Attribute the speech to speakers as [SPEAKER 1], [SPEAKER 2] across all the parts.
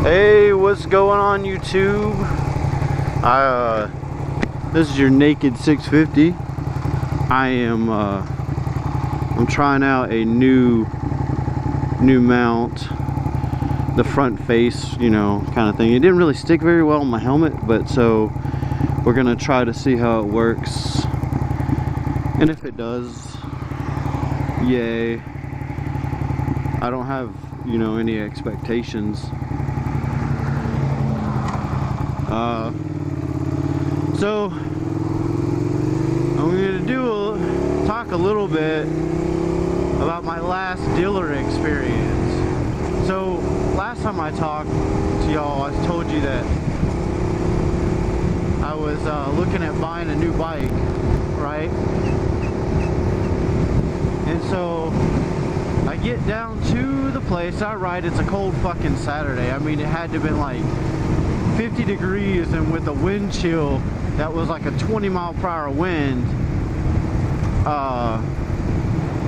[SPEAKER 1] Hey, what's going on YouTube? This is your Naked 650. I'm trying out a new mount, the front face, you know, kind of thing. It didn't really stick very well on my helmet, but so we're gonna try to see how it works, and if it does, yay. I don't have, you know, any expectations. So I'm gonna talk a little bit about my last dealer experience. So last time I talked to y'all, I told you that I was looking at buying a new bike, right? And so I get down to the place. I ride. It's a cold fucking Saturday. I mean, it had to have been like 50 degrees, and with a wind chill that was like a 20-mile-per-hour wind,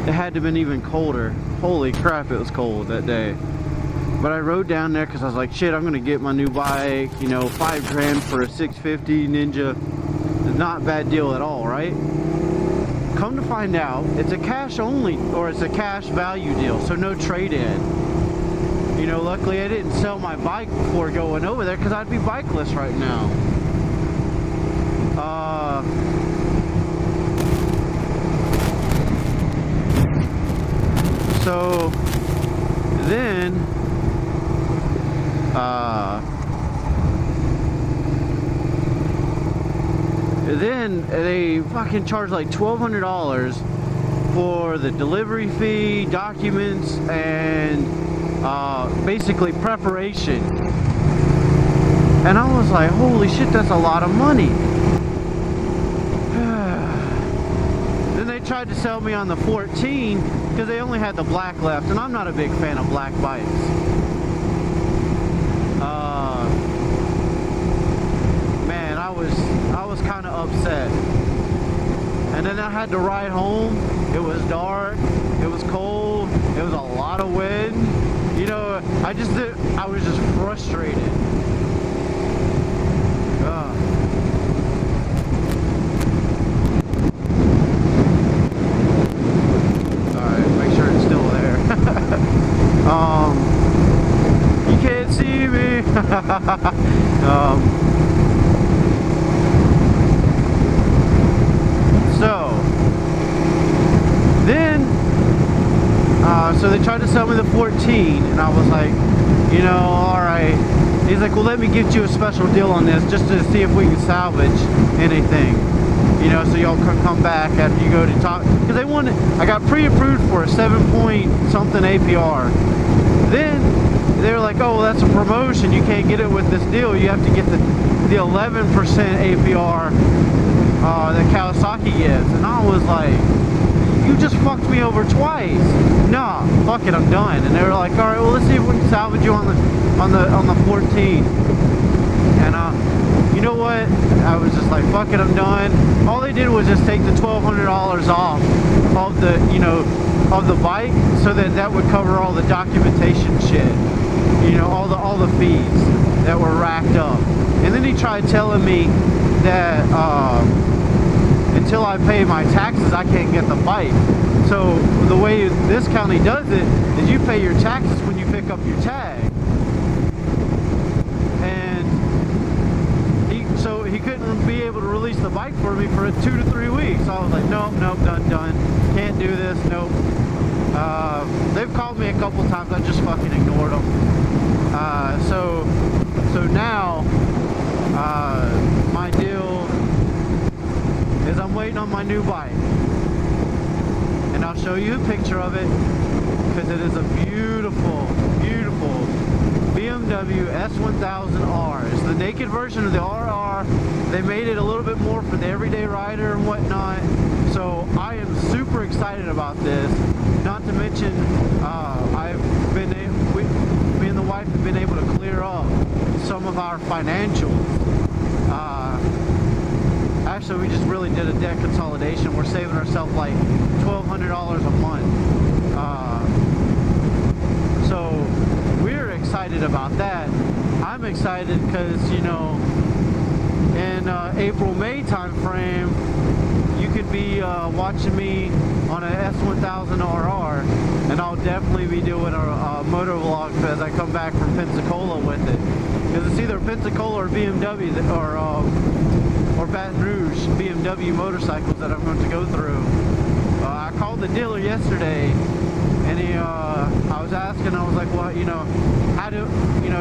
[SPEAKER 1] it had to have been even colder. Holy crap, it was cold that day. But I rode down there because I was like, shit, I'm gonna get my new bike, you know, $5 grand for a 650 Ninja. Not a bad deal at all, right? Come to find out, it's a cash only, or it's a cash value deal, so no trade-in. You know, luckily I didn't sell my bike before going over there because I'd be bikeless right now. So then they fucking charge like $1,200 for the delivery fee, documents, and basically preparation. And I was like, holy shit, that's a lot of money. Then they tried to sell me on the 14 because they only had the black left, and I'm not a big fan of black bikes. Man, I was kind of upset. And then I had to ride home. It was dark, it was cold, it was a lot of wind. You know, I was just frustrated. Alright, make sure it's still there. You can't see me. So they tried to sell me the 14, and I was like, you know, alright. He's like, well, let me get you a special deal on this just to see if we can salvage anything. You know, so y'all can come back after you go to talk. Because they wanted, I got pre-approved for a 7-point-something APR. Then they were like, oh, well, that's a promotion. You can't get it with this deal. You have to get the 11% APR that Kawasaki gets. And I was like, you just fucked me over twice. Nah, fuck it, I'm done. And they were like, all right, well, let's see if we can salvage you on the 14. And you know what? I was just like, fuck it, I'm done. All they did was just take the $1,200 off of the, you know, of the bike, so that would cover all the documentation shit. You know, all the fees that were racked up. And then he tried telling me that until I pay my taxes, I can't get the bike. So the way this county does it is you pay your taxes when you pick up your tag. And so he couldn't be able to release the bike for me for 2 to 3 weeks. So I was like, nope, done. Can't do this, nope. They've called me a couple times, I just fucking ignored them. So now, my deal is I'm waiting on my new bike, and I'll show you a picture of it because it is a beautiful, beautiful BMW S1000R. It's the naked version of the RR. They made it a little bit more for the everyday rider and whatnot, so I am super excited about this. Not to mention, me and the wife have been able to clear up some of our financials. Actually, we just really did a debt consolidation. We're saving ourselves like $1,200 a month. So we're excited about that. I'm excited because, you know, in April-May time frame, you could be watching me on an S1000RR, and I'll definitely be doing a motor vlog as I come back from Pensacola with it. Because it's either Pensacola or BMW or Baton Rouge BMW motorcycles that I'm going to go through. I called the dealer yesterday, and I was asking, I was like, well, you know,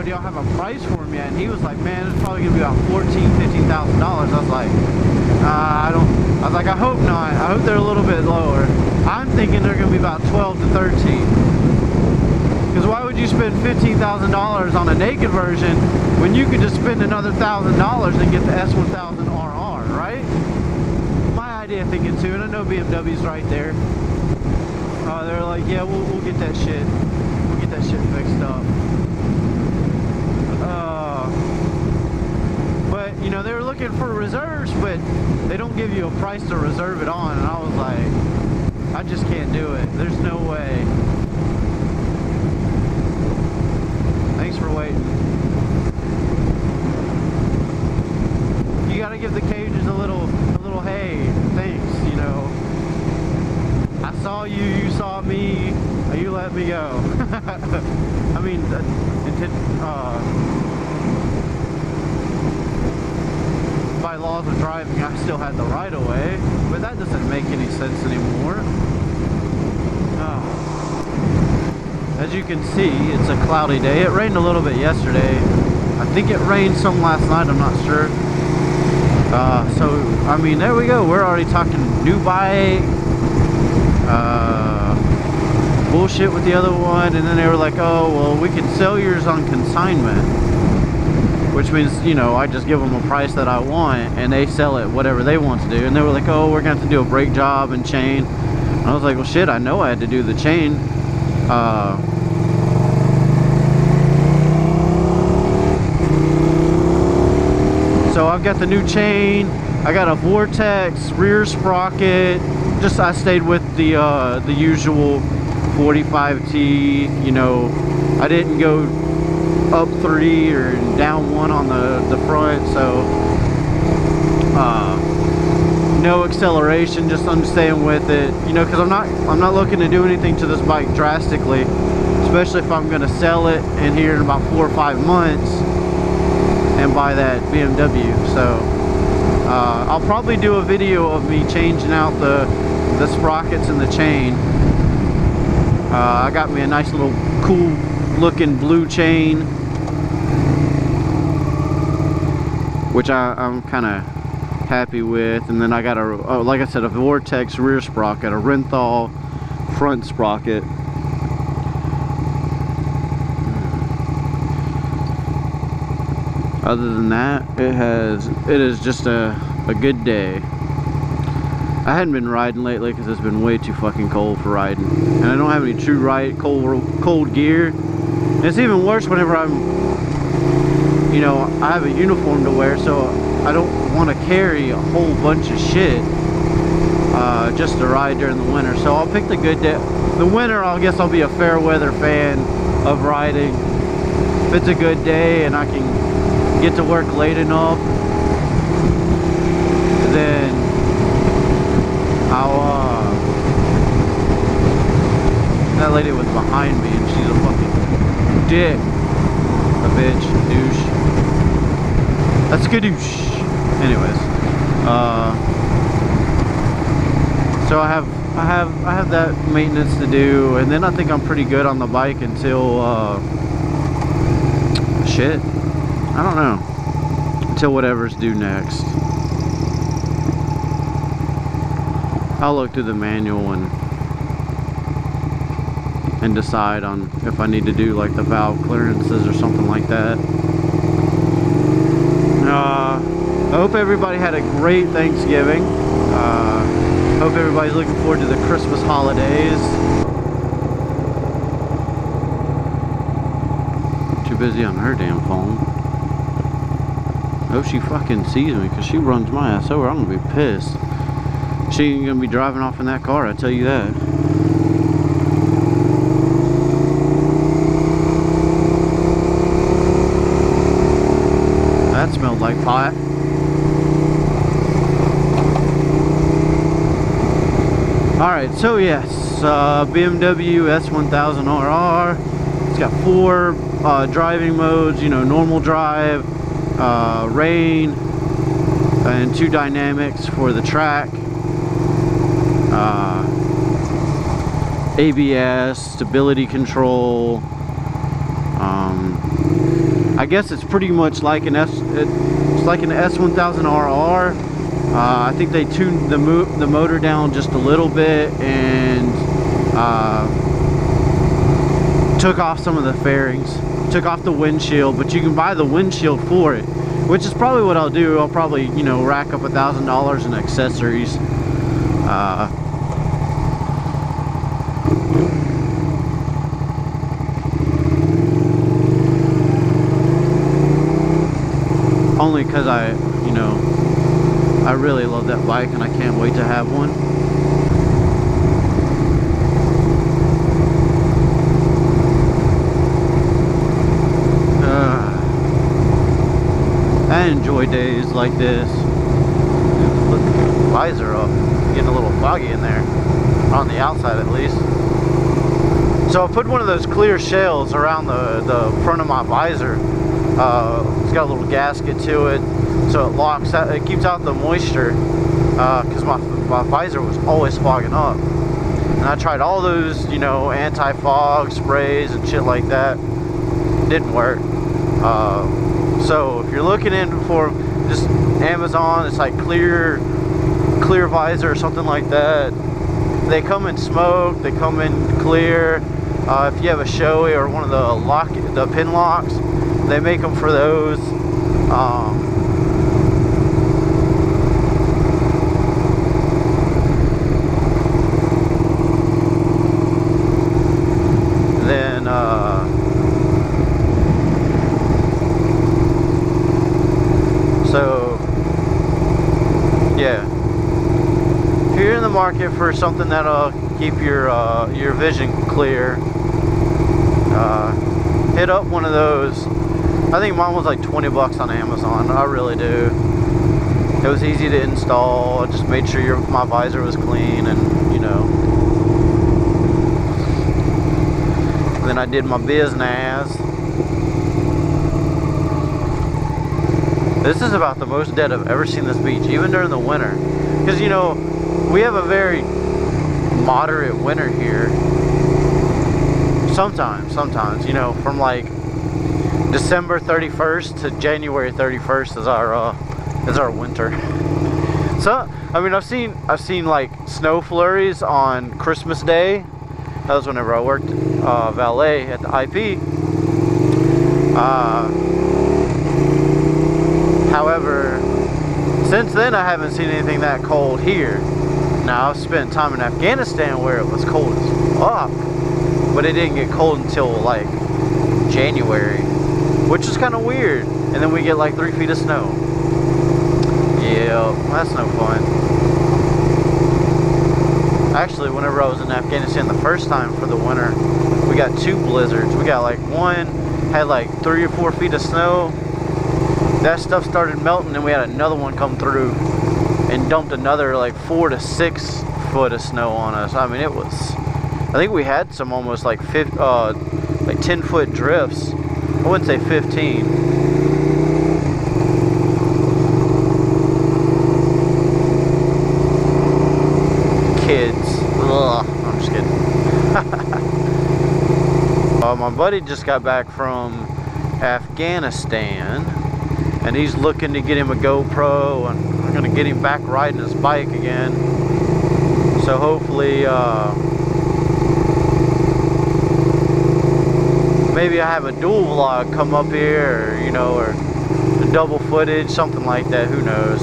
[SPEAKER 1] do y'all have a price for them yet? And he was like, man, it's probably gonna be about $14,000–$15,000. I was like, I was like, I hope not. I hope they're a little bit lower. I'm thinking they're gonna be about 12 to 13. Because why would you spend $15,000 on a naked version when you could just spend another $1,000 and get the S1000RR, right? My idea of thinking too, and I know BMW's right there. They're like, yeah, we'll get that shit. We'll get that shit fixed up. But, you know, they were looking for reserves, but they don't give you a price to reserve it on. And I was like, I just can't do it. There's no way. Thanks for waiting. You gotta give the cages a little hey, thanks, you know. I saw you, you saw me, you let me go. I mean, by laws of driving, I still had the right of way, but that doesn't make any sense anymore. As you can see, it's a cloudy day. It rained a little bit yesterday. I think it rained some last night, I'm not sure. So, I mean, there we go. We're already talking new bike. Bullshit with the other one, and then they were like, oh, well, we can sell yours on consignment, which means, you know, I just give them a price that I want and they sell it whatever they want to do. And they were like, oh, we're gonna have to do a brake job and chain. And I was like, well, shit, I know I had to do the chain. So I've got the new chain, I got a Vortex rear sprocket. Just I stayed with the usual 45T, you know. I didn't go up 3 or down 1 on the front, so no acceleration, just I'm staying with it, you know, because I'm not looking to do anything to this bike drastically, especially if I'm going to sell it in here in about 4 or 5 months and buy that BMW. So I'll probably do a video of me changing out the sprockets and the chain. I got me a nice little cool looking blue chain, which I'm kind of happy with. And then I got like I said, a Vortex rear sprocket, a Renthal front sprocket. Other than that, it is just a good day. I hadn't been riding lately because it's been way too fucking cold for riding, and I don't have any true cold gear. And it's even worse whenever I'm, you know, I have a uniform to wear, so I don't want to carry a whole bunch of shit just to ride during the winter. So I'll pick the good day. The winter, I guess I'll be a fair weather fan of riding. If it's a good day and I can get to work late enough, then that lady was behind me and she's a fucking dick. A bitch, douche. That's good douche. Anyways, so I have that maintenance to do, and then I think I'm pretty good on the bike until shit. I don't know. Until whatever's due next. I'll look through the manual and decide on if I need to do like the valve clearances or something like that. I hope everybody had a great Thanksgiving. Hope everybody's looking forward to the Christmas holidays. Too busy on her damn phone. I hope she fucking sees me, because she runs my ass over. I'm gonna be pissed. She ain't gonna be driving off in that car, I tell you that. like pot. Alright, so yes, BMW S1000R. It's got 4 driving modes, you know, normal drive, rain, and 2 dynamics for the track. ABS, stability control. I guess it's pretty much like an S1000RR. I think they tuned the motor down just a little bit and took off some of the fairings, took off the windshield, but you can buy the windshield for it, which is probably what I'll do. I'll probably, you know, rack up $1,000 in accessories. Only because I really love that bike and I can't wait to have one. I enjoy days like this. Look, visor up, getting a little foggy in there, on the outside at least. So I put one of those clear shells around the front of my visor. It's got a little gasket to it, so it locks out, it keeps out the moisture, because my visor was always fogging up. And I tried all those, you know, anti-fog sprays and shit like that. Didn't work. So if you're looking in for just Amazon, it's like clear visor or something like that. They come in smoke, they come in clear. If you have a Shoei or one of the pin locks, they make them for those. So yeah, if you're in the market for something that'll keep your vision clear, hit up one of those. I think mine was like 20 bucks on Amazon. I really do. It was easy to install. I just made sure my visor was clean, and you know. Then I did my business. This is about the most dead I've ever seen this beach, even during the winter. Because, you know, we have a very moderate winter here. Sometimes, you know, from like December 31st to January 31st is our winter. So, I mean, I've seen like snow flurries on Christmas Day. That was whenever I worked valet at the IP. However, since then I haven't seen anything that cold here. Now, I've spent time in Afghanistan where it was cold as fuck, but it didn't get cold until like January, which is kind of weird. And then we get like 3 feet of snow. Yeah, that's no fun. Actually, whenever I was in Afghanistan the first time for the winter, we got 2 blizzards. We got like one had like 3 or 4 feet of snow. That stuff started melting, and we had another one come through and dumped another like 4 to 6 foot of snow on us. I mean, it was, I think we had some almost like 10-foot drifts. I wouldn't say 15. Kids. Ugh, I'm just kidding. My buddy just got back from Afghanistan, and he's looking to get him a GoPro, and I'm gonna get him back riding his bike again. So hopefully, maybe I have a dual vlog come up here, or, you know, or a double footage, something like that. Who knows?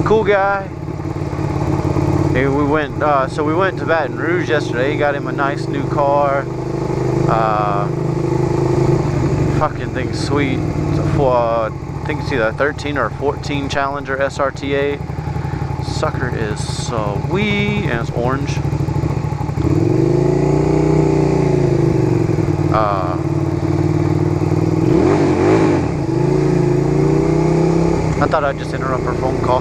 [SPEAKER 1] Cool guy. Hey, we went to Baton Rouge yesterday. He got him a nice new car. Fucking thing's sweet. It's I think it's either a 13 or a 14 Challenger SRTA. Sucker is sweet, and it's orange. thought I'd just interrupt her phone call.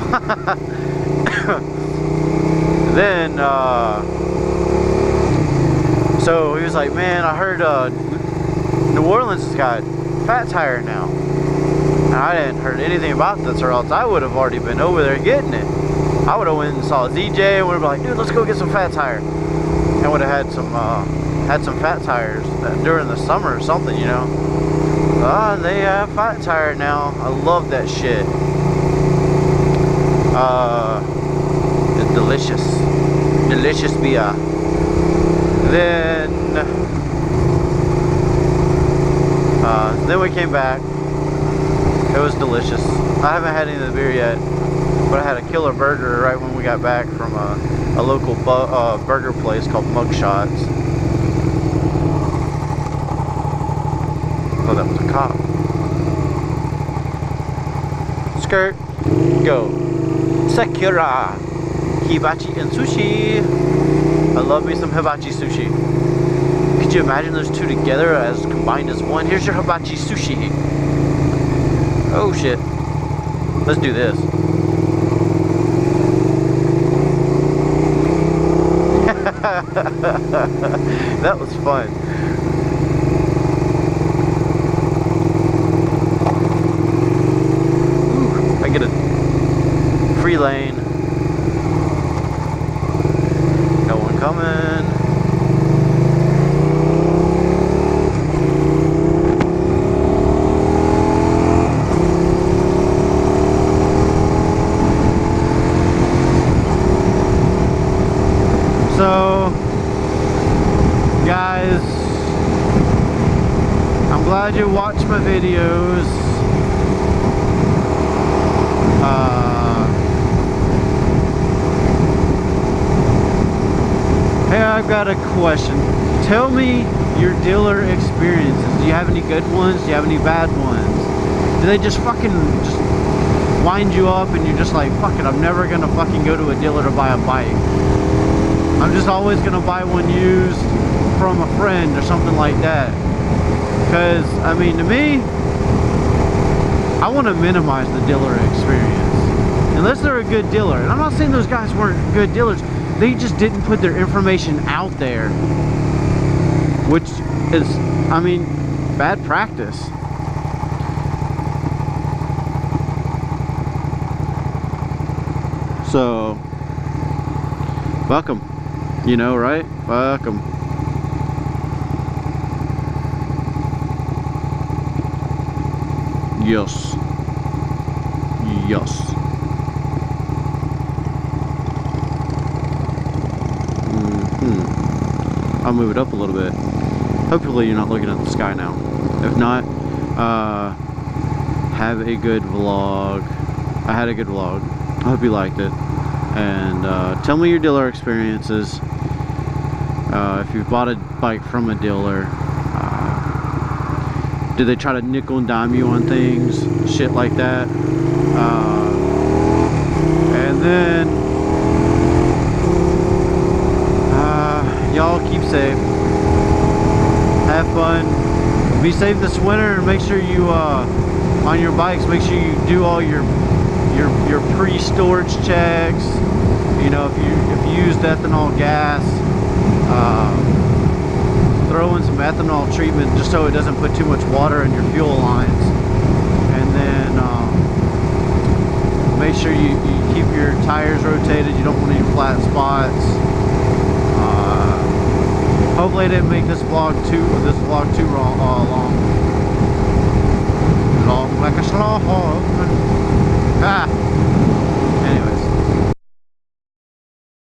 [SPEAKER 1] Then, so he was like, man, I heard New Orleans has got fat tire now. And I hadn't heard anything about this, or else I would have already been over there getting it. I would have went and saw ZJ and would have been like, dude, let's go get some fat tire. And would have had some fat tires during the summer or something, you know. They have fat tire now. I love that shit. It's delicious beer. Then we came back. It was delicious. I haven't had any of the beer yet, but I had a killer burger right when we got back from a local burger place called Mugshots. Oh, that was a cop. Skirt, go. Sakura, hibachi and sushi. I love me some hibachi sushi. Could you imagine those two together as combined as one? Here's your hibachi sushi. Oh shit. Let's do this. That was fun. Ooh, I get a free lane. No one coming. So, guys, I'm glad you watched my videos. Hey, I've got a question. Tell me your dealer experiences. Do you have any good ones? Do you have any bad ones? Do they just fucking wind you up and you're just like, fuck it, I'm never gonna fucking go to a dealer to buy a bike. I'm just always gonna buy one used from a friend or something like that. Because, I mean, to me, I want to minimize the dealer experience. Unless they're a good dealer. And I'm not saying those guys weren't good dealers. They just didn't put their information out there. Which is, I mean, bad practice. So, welcome. You know, right? Welcome. Yes. Yes. I'll move it up a little bit. Hopefully you're not looking at the sky now. If not, have a good vlog. I had a good vlog. I hope you liked it. And tell me your dealer experiences. If you've bought a bike from a dealer, do they try to nickel and dime you on things, shit like that? And then y'all keep safe, have fun, be safe this winter, and make sure you on your bikes, make sure you do all your pre-storage checks. You know, if you used ethanol gas, throw in some ethanol treatment just so it doesn't put too much water in your fuel lines. And then make sure you keep your tires rotated. You don't want any flat spots. Hopefully I didn't make this vlog too long.